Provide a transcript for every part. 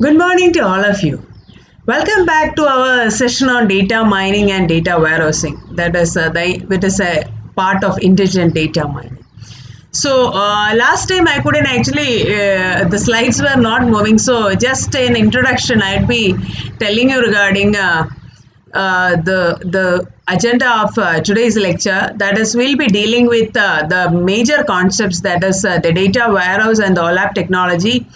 Good morning to all of you. Welcome back to our session on data mining and data warehousing. That is a part of intelligent data mining. Last time I couldn't the slides were not moving. So just an introduction, I'd be telling you regarding the agenda of today's lecture. That is, we'll be dealing with the major concepts, that is the data warehouse and the OLAP technology.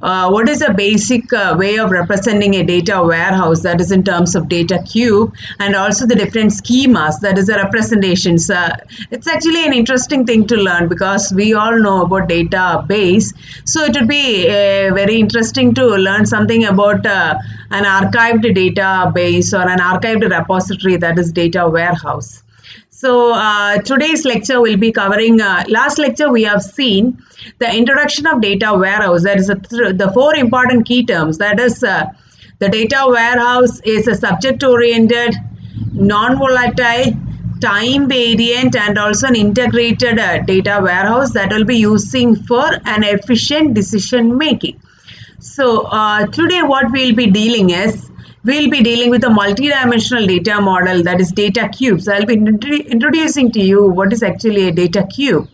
What is the basic way of representing a data warehouse, that is in terms of data cube, and also the different schemas, that is the representations. It's actually an interesting thing to learn because we all know about database. So it would be very interesting to learn something about an archived database or an archived repository, that is data warehouse. Today's lecture will be covering, last lecture we have seen the introduction of data warehouse. That is the four important key terms. That is, the data warehouse is a subject-oriented, non-volatile, time variant, and also an integrated data warehouse that will be using for an efficient decision making. Today what we'll be dealing is, we'll be dealing with a multi-dimensional data model, that is data cubes. I'll be introducing to you what is actually a data cube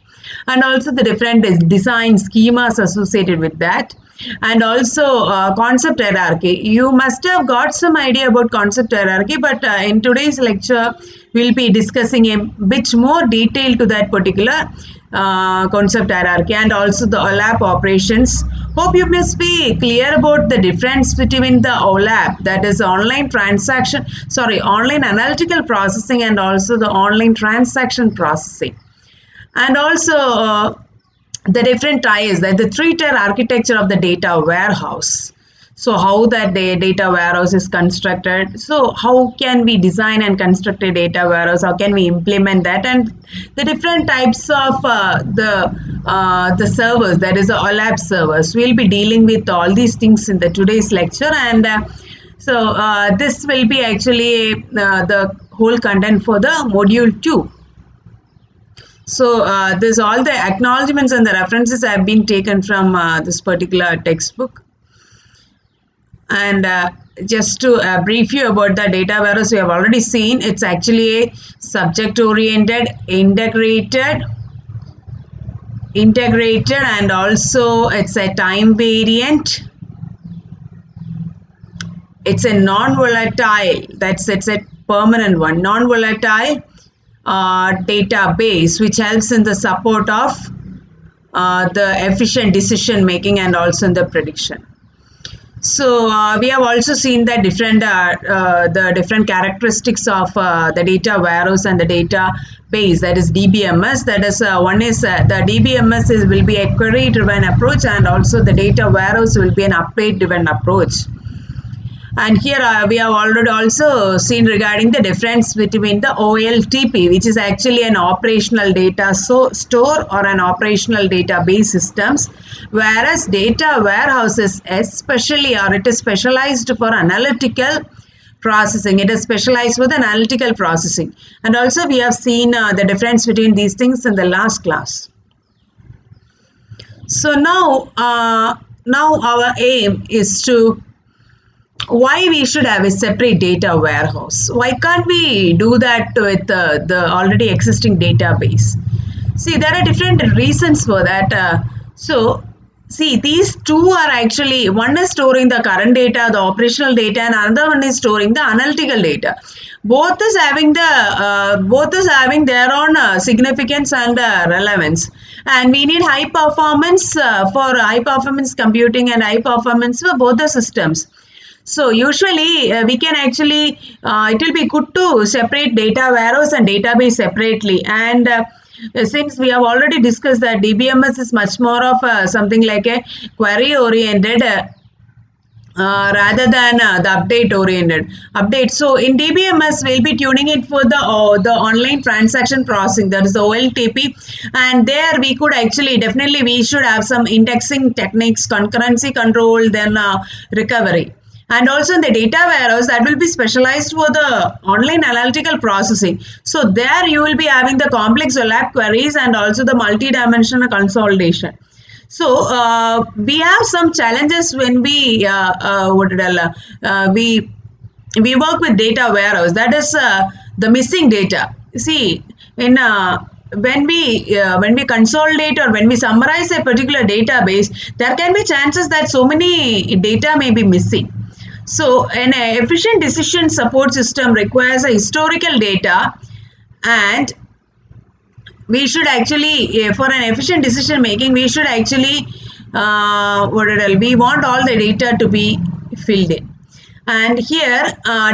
and also the different design schemas associated with that, and also concept hierarchy. You must have got some idea about concept hierarchy, but in today's lecture we'll be discussing a bit more detail to that particular concept hierarchy, and also the OLAP operations. Hope you must be clear about the difference between the OLAP, that is online analytical processing, and also the online transaction processing, and also the different tiers, that the three-tier architecture of the data warehouse. So how that data warehouse is constructed. So how can we design and construct a data warehouse? How can we implement that? And the different types of the servers, that is the OLAP servers. We'll be dealing with all these things in the today's lecture, and this will be actually the whole content for the module 2. So this all the acknowledgements and the references have been taken from this particular textbook. And just to brief you about the data warehouse, we have already seen it's actually a subject-oriented, integrated, and also it's a time variant. It's a non-volatile, it's a permanent one, non-volatile database, which helps in the support of the efficient decision making and also in the prediction. So we have also seen the different characteristics of the data warehouse and the database, that is DBMS. That is one is the DBMS will be a query driven approach, and also the data warehouse will be an update driven approach. And here we have already also seen regarding the difference between the OLTP, which is actually an operational data store or an operational database systems, whereas data warehouses especially, or it is specialized for analytical processing. It is specialized for the analytical processing. And also we have seen the difference between these things in the last class. So now our aim is to why we should have a separate data warehouse. Why can't we do that with the already existing database? See, there are different reasons for that. See, these two are actually, one is storing the current data, the operational data, and another one is storing the analytical data. Both is having their own significance and relevance, and we need high performance for high performance computing and high performance for both the systems. So usually we can actually, it will be good to separate data warehouse and database separately. And since we have already discussed that DBMS is much more of something like a query oriented rather than the update oriented update. So in DBMS we'll be tuning it for the online transaction processing, that is the OLTP, and there we could actually definitely we should have some indexing techniques, concurrency control, then recovery. And also in the data warehouse, that will be specialized for the online analytical processing. So there you will be having the complex OLAP queries and also the multi-dimensional consolidation. So we have some challenges when we we work with data warehouse, that is the missing data. See, in when we consolidate or when we summarize a particular database, there can be chances that so many data may be missing. So an efficient decision support system requires a historical data, and we should actually, for an efficient decision making, we should actually we want all the data to be filled in. And here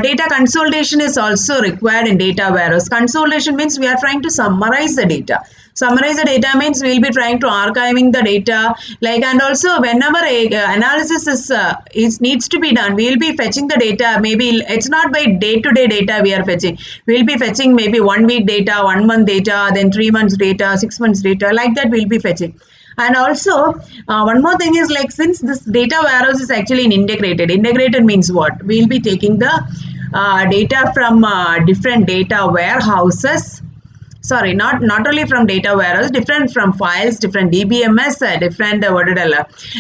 data consolidation is also required in data warehouse. Consolidation means we are trying to summarize the data. Summarize the data means we'll be trying to archiving the data, like, and also whenever a analysis is needs to be done, we'll be fetching the data. Maybe it's not by day-to-day data we are fetching. We'll be fetching maybe 1 week data, 1 month data, then 3 months data, 6 months data, like that we'll be fetching. And also one more thing is, like, since this data warehouse is actually integrated means what? We'll be taking the data from different data warehouses. Sorry, not only from data warehouse, different from files, different DBMS, different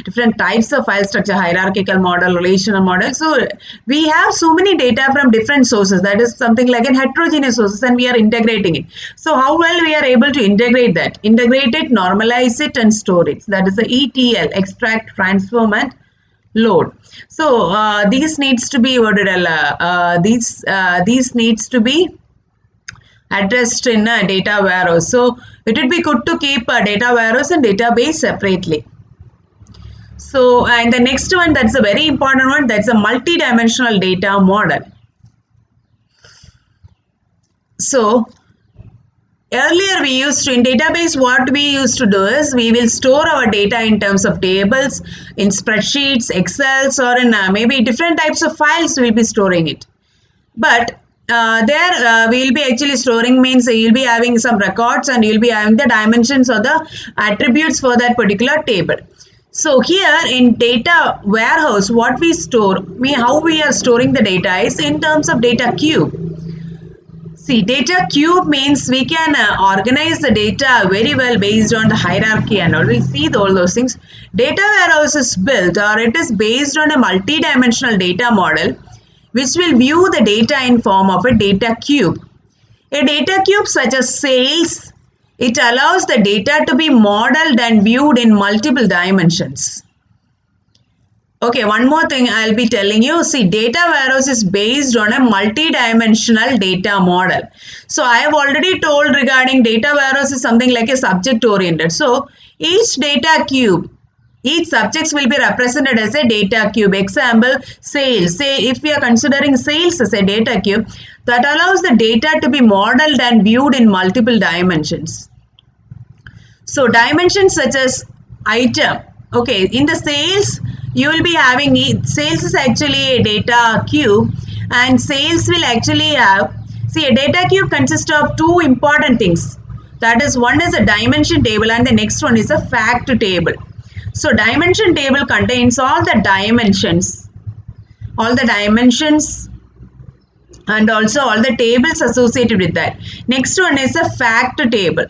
different types of file structure, hierarchical model, relational model. So we have so many data from different sources, that is something like an heterogeneous sources, and we are integrating it. So how well we are able to integrate that? Integrate it, normalize it, and store it. That is the ETL, extract, transform, and load. So these needs to be these needs to be addressed in a data warehouse. So it would be good to keep a data warehouse and database separately. So, and the next one, that's a very important one, that's a multi-dimensional data model. So earlier we used to, in database, what we used to do is we will store our data in terms of tables, in spreadsheets, Excels, or in maybe different types of files we'll be storing it. But there we'll be actually storing means you'll be having some records, and you'll be having the dimensions or the attributes for that particular table. So here in data warehouse, what we store, how we are storing the data is in terms of data cube. See, data cube means we can organize the data very well based on the hierarchy and all. We'll see all those things. Data warehouse is built, or it is based on a multi-dimensional data model, which will view the data in form of a data cube. A data cube such as sales, it allows the data to be modeled and viewed in multiple dimensions. Okay, one more thing I'll be telling you. See, data warehouse is based on a multi-dimensional data model. So I have already told regarding data warehouse is something like a subject oriented. So each data cube, each subjects will be represented as a data cube. Example, sales. Say if we are considering sales as a data cube, that allows the data to be modeled and viewed in multiple dimensions. So dimensions such as item. Okay, in the sales, you will be having sales is actually a data cube, and sales will actually have, see, a data cube consists of two important things. That is, one is a dimension table, and the next one is a fact table. So dimension table contains all the dimensions and also all the tables associated with that. Next one is a fact table.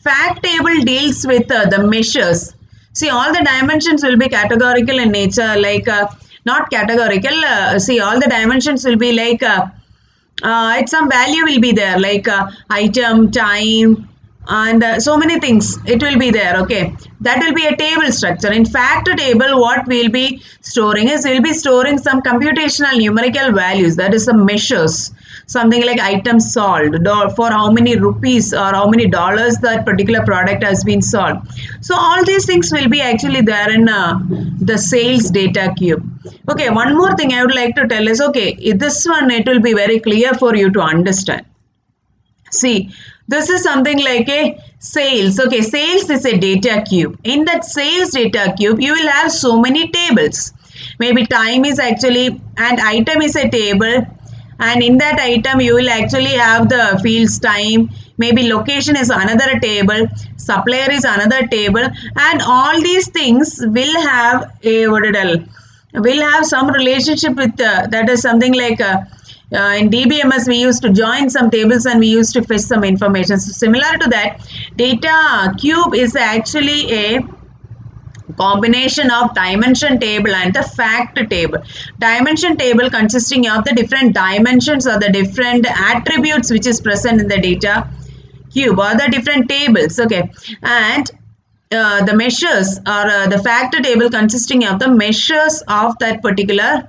Fact table deals with the measures. See, all the dimensions will be categorical in nature, like not categorical. See, all the dimensions will be like at some value will be there, like item, time, and so many things it will be there. Okay, that will be a table structure. In fact table, what we'll be storing is, we'll be storing some computational numerical values, that is some measures, something like items sold, for how many rupees or how many dollars that particular product has been sold. So all these things will be actually there in the sales data cube. Okay, one more thing I would like to tell is, okay, this one, it will be very clear for you to understand. See, this is something like a sales. Okay, sales is a data cube. In that sales data cube, you will have so many tables. Maybe time is actually, and item is a table. And in that item, you will actually have the fields time. Maybe location is another table. Supplier is another table. And all these things will have a, will have some relationship with, that is something like in DBMS, we used to join some tables and we used to fetch some information. So similar to that, data cube is actually a combination of dimension table and the fact table. Dimension table consisting of the different dimensions or the different attributes which is present in the data cube or the different tables. Okay, and the measures or the fact table consisting of the measures of that particular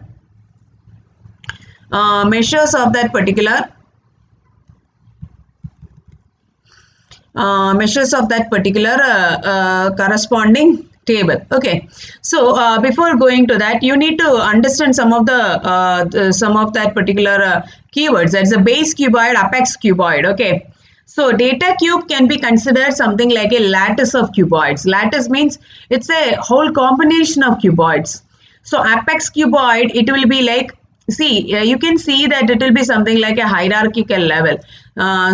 corresponding table. Okay, so before going to that, you need to understand some of that particular keywords. That's a base cuboid, apex cuboid. Okay, so data cube can be considered something like a lattice of cuboids. Lattice means it's a whole combination of cuboids. So apex cuboid, it will be like, see, you can see that it will be something like a hierarchical level.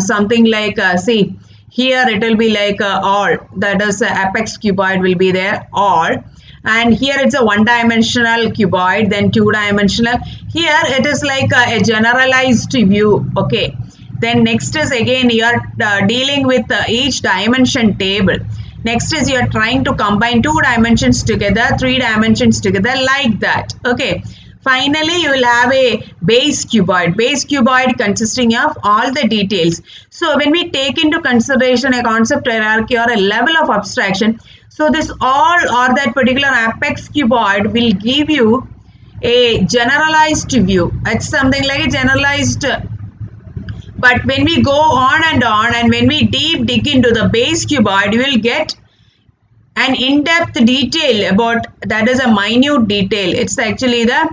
Something like, see, here it will be like all, that is apex cuboid will be there, all. And here it's a one-dimensional cuboid, then two-dimensional. Here it is like a generalized view. Okay. Then next is again you are dealing with each dimension table. Next is you are trying to combine 2 dimensions together, 3 dimensions together, like that. Okay. Finally, you will have a base cuboid. Base cuboid consisting of all the details. So when we take into consideration a concept hierarchy or a level of abstraction, so this all or that particular apex cuboid will give you a generalized view. It's something like a generalized. But when we go on and when we deep dig into the base cuboid, you will get an in-depth detail about, that is a minute detail. It's actually the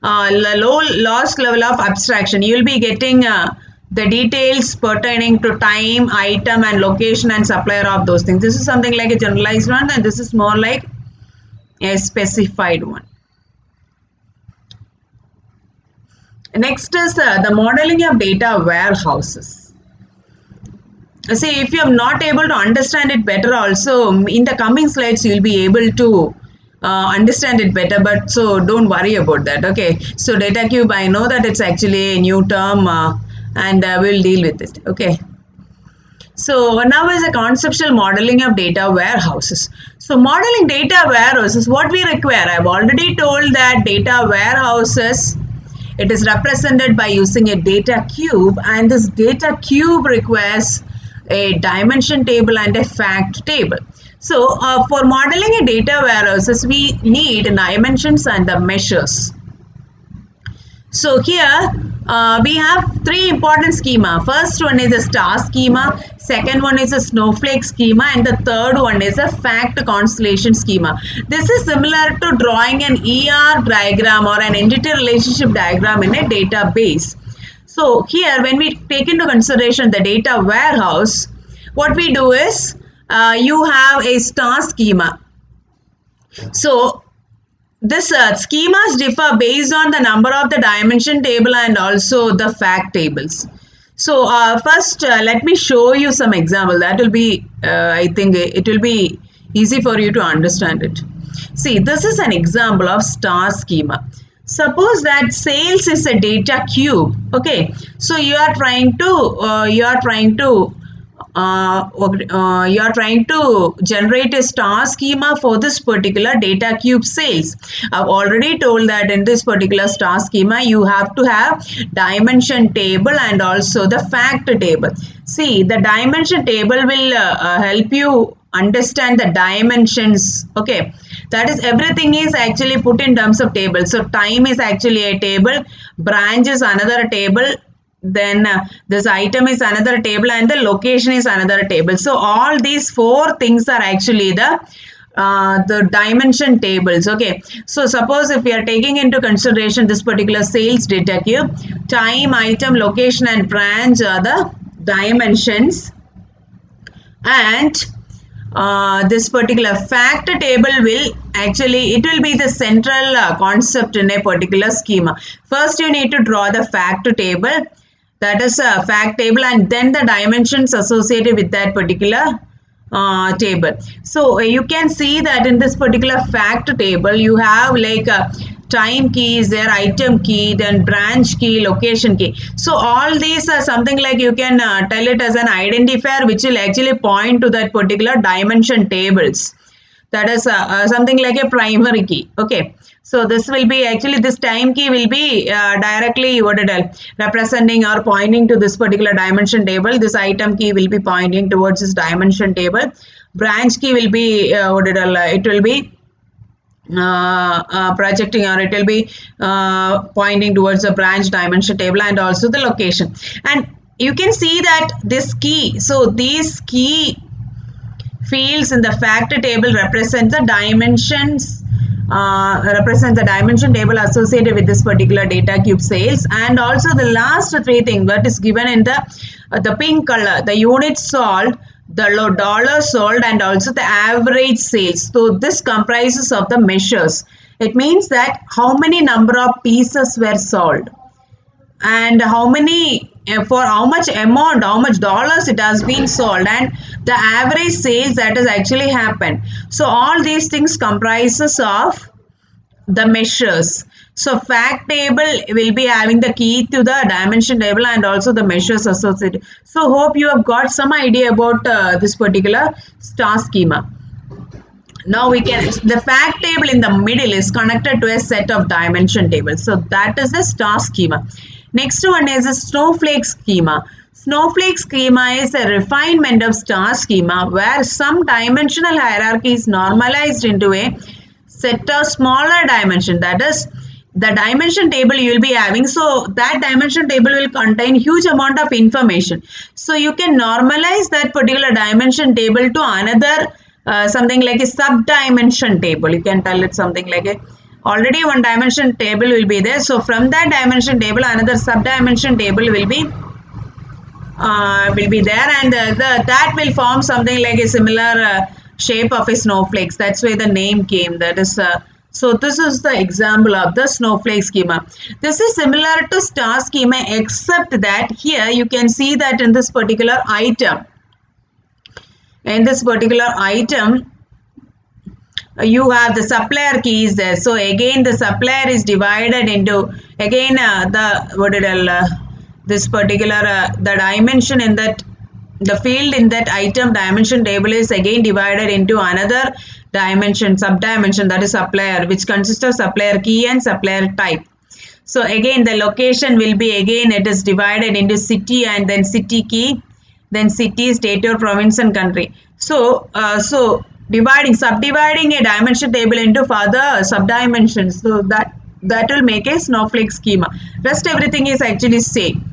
lowest level of abstraction. You will be getting the details pertaining to time, item and location and supplier of those things. This is something like a generalized one, and this is more like a specified one. Next is the modeling of data warehouses. See, if you are not able to understand it better also, in the coming slides you will be able to understand it better, but so don't worry about that. Okay, so data cube, I know that it's actually a new term and we'll deal with it. Okay, so now is a conceptual modeling of data warehouses. So modeling data warehouses, what we require, I've already told that data warehouses, it is represented by using a data cube, and this data cube requires a dimension table and a fact table. So for modeling a data warehouses, we need dimensions and the measures. So here we have 3 important schema. First one is a star schema, second one is a snowflake schema, and the third one is a fact constellation schema. This is similar to drawing an ER diagram or an entity relationship diagram in a database. So here when we take into consideration the data warehouse, what we do is you have a star schema. So this schemas differ based on the number of the dimension table and also the fact tables. So first let me show you some example. That will be, I think it will be easy for you to understand it. See, this is an example of star schema. Suppose that sales is a data cube. Okay, so you are trying to generate a star schema for this particular data cube sales. I've already told that in this particular star schema you have to have dimension table and also the fact table. See, the dimension table will help you understand the dimensions. Okay, that is, everything is actually put in terms of table. So time is actually a table, branch is another table, then this item is another table, and the location is another table. So all these 4 things are actually the dimension tables. Okay, so suppose if we are taking into consideration this particular sales data cube, time, item, location and branch are the dimensions, and this particular fact table will actually, it will be the central concept in a particular schema. First you need to draw the fact table, that is a fact table, and then the dimensions associated with that particular table. So you can see that in this particular fact table you have like a time key is there, item key, then branch key, location key. So all these are something like you can tell it as an identifier which will actually point to that particular dimension tables. that is something like a primary key. Okay, so this will be actually, this time key will be directly what it is, representing or pointing to this particular dimension table. This item key will be pointing towards this dimension table. Branch key will be what it will be projecting, or it will be pointing towards the branch dimension table, and also the location. And you can see that this key, so these key fields in the fact table represent the dimensions, represent the dimension table associated with this particular data cube sales. And also the last three things that is given in the pink color, the units sold, the dollar sold, and also the average sales. So this comprises of the measures. It means that how many number of pieces were sold, and how many, for how much amount, how much dollars it has been sold, and the average sales that has actually happened. So all these things comprises of the measures. So fact table will be having the key to the dimension table and also the measures associated. So hope you have got some idea about this particular star schema. Now we can, the fact table in the middle is connected to a set of dimension tables. So that is the star schema. Next one is a snowflake schema. Snowflake schema is a refinement of star schema where some dimensional hierarchy is normalized into a set of smaller dimension. That is the dimension table you will be having. So that dimension table will contain huge amount of information. So you can normalize that particular dimension table to another something like a sub-dimension table. You can tell it something like a, already one dimension table will be there. So from that dimension table, another sub-dimension table will be there, and that will form something like a similar shape of a snowflakes. That's why the name came. That is so this is the example of the snowflake schema. This is similar to star schema, except that here you can see that in this particular item, you have the supplier keys there. So again the supplier is divided into, again this particular the dimension in that, the field in that item dimension table is again divided into another dimension, sub-dimension, that is supplier, which consists of supplier key and supplier type. So again the location will be, again it is divided into city and then city key, then city, state or province and country. So subdividing a dimension table into further sub-dimensions, so that will make a snowflake schema. Rest everything is actually same.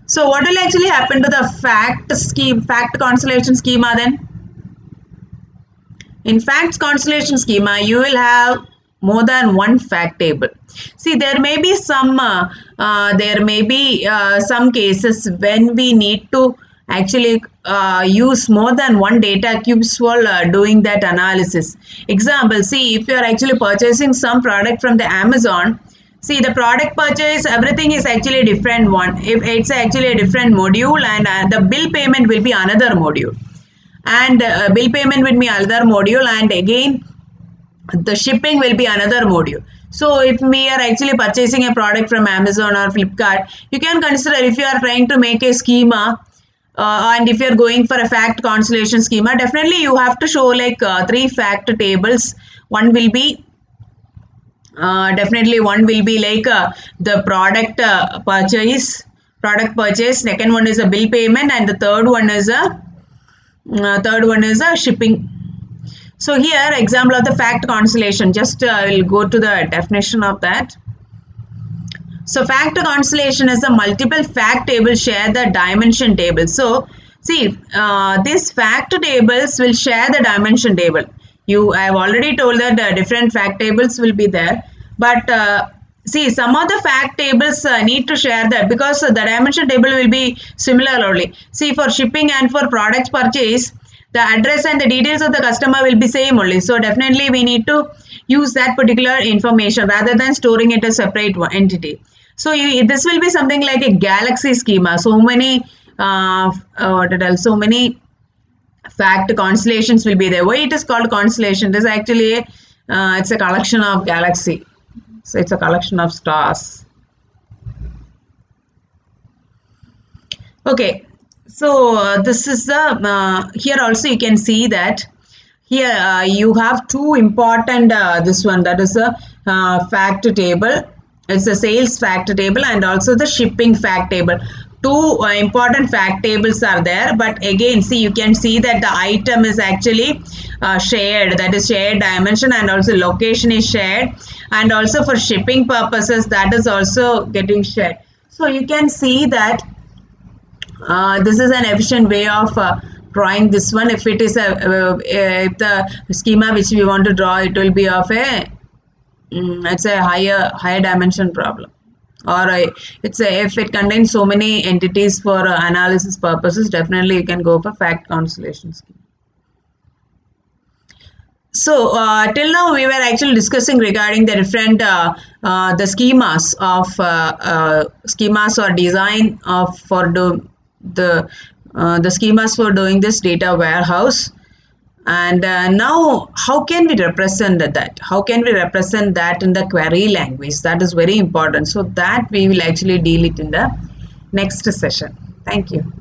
So what will actually happen to the fact constellation schema then? In fact constellation schema, you will have more than one fact table. See, there may be some cases when we need to actually use more than one data cubes for doing that analysis. Example, see, if you are actually purchasing some product from the Amazon, see, the product purchase, everything is actually a different one. If it's actually a different module, and the bill payment will be another module, and bill payment will be another module, and again the shipping will be another module. So if we are actually purchasing a product from Amazon or Flipkart, you can consider, if you are trying to make a schema, and if you are going for a fact constellation schema, definitely you have to show like 3 fact tables. One will be definitely one will be like the product purchase. Second one is a bill payment, and the third one is a shipping. So here example of the fact constellation. Just we'll go to the definition of that. So fact constellation is a multiple fact tables share the dimension table. So see, these fact tables will share the dimension table. I have already told that different fact tables will be there, but see, some of the fact tables need to share that, because the dimension table will be similar only. See, for shipping and for product purchase, the address and the details of the customer will be same only. So definitely we need to use that particular information rather than storing it as a separate entity. So this will be something like a galaxy schema. So many fact constellations will be there. Why it is called constellation? It is actually it's a collection of galaxy. So it's a collection of stars. Okay. So this is the here also you can see that Here you have two important this one, that is a fact table. It's a sales fact table and also the shipping fact table. Two important fact tables are there, but again see, you can see that the item is actually shared, that is shared dimension, and also location is shared, and also for shipping purposes that is also getting shared. So you can see that this is an efficient way of drawing this one. If it is a if the schema which we want to draw, it will be of a it's a higher dimension problem, or it's a, if it contains so many entities for analysis purposes, definitely you can go for fact constellation schema. So till now we were actually discussing regarding the different the schemas of schemas or design of for the the schemas for doing this data warehouse. And now how can we represent that? How can we represent that in the query language? That is very important. So that we will actually deal it in the next session. Thank you.